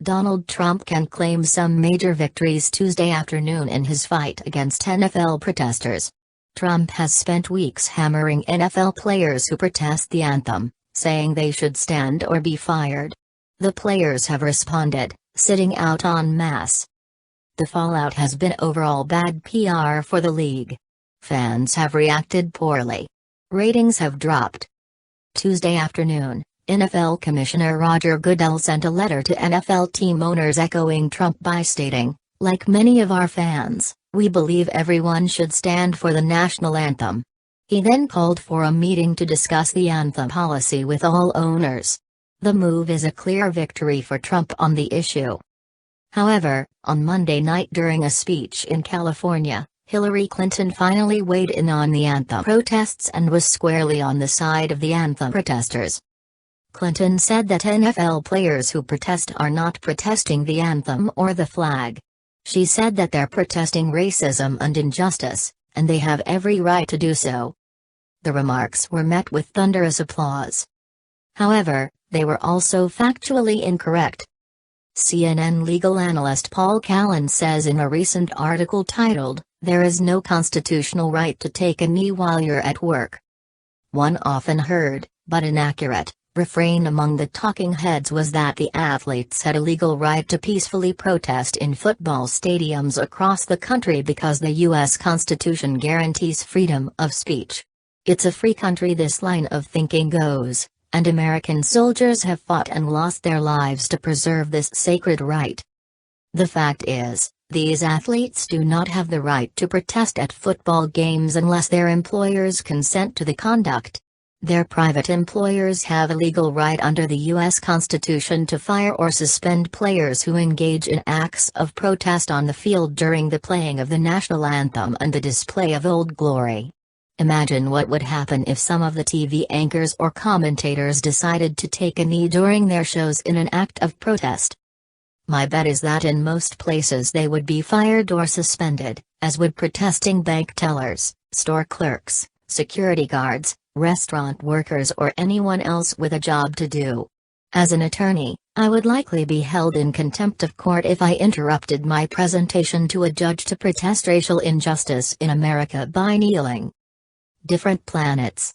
Donald Trump can claim some major victories Tuesday afternoon in his fight against NFL protesters. Trump has spent weeks hammering NFL players who protest the anthem, saying they should stand or be fired. The players have responded, sitting out en masse. The fallout has been overall bad PR for the league. Fans have reacted poorly. Ratings have dropped. Tuesday afternoon, NFL Commissioner Roger Goodell sent a letter to NFL team owners echoing Trump by stating, "Like many of our fans, we believe everyone should stand for the national anthem." He then called for a meeting to discuss the anthem policy with all owners. The move is a clear victory for Trump on the issue. However, on Monday night during a speech in California, Hillary Clinton finally weighed in on the anthem protests and was squarely on the side of the anthem protesters. Clinton said that NFL players who protest are not protesting the anthem or the flag. She said that they're protesting racism and injustice, and they have every right to do so. The remarks were met with thunderous applause. However, they were also factually incorrect. CNN legal analyst Paul Callan says in a recent article titled, "There is no constitutional right to take a knee while you're at work." One often heard, but inaccurate, refrain among the talking heads was that the athletes had a legal right to peacefully protest in football stadiums across the country because the U.S. Constitution guarantees freedom of speech. It's a free country, this line of thinking goes, and American soldiers have fought and lost their lives to preserve this sacred right. The fact is, these athletes do not have the right to protest at football games unless their employers consent to the conduct. Their private employers have a legal right under the U.S. Constitution to fire or suspend players who engage in acts of protest on the field during the playing of the national anthem and the display of Old Glory. Imagine what would happen if some of the TV anchors or commentators decided to take a knee during their shows in an act of protest. My bet is that in most places they would be fired or suspended, as would protesting bank tellers, store clerks, security guards, restaurant workers, or anyone else with a job to do. As an attorney, I would likely be held in contempt of court if I interrupted my presentation to a judge to protest racial injustice in America by kneeling. Different planets.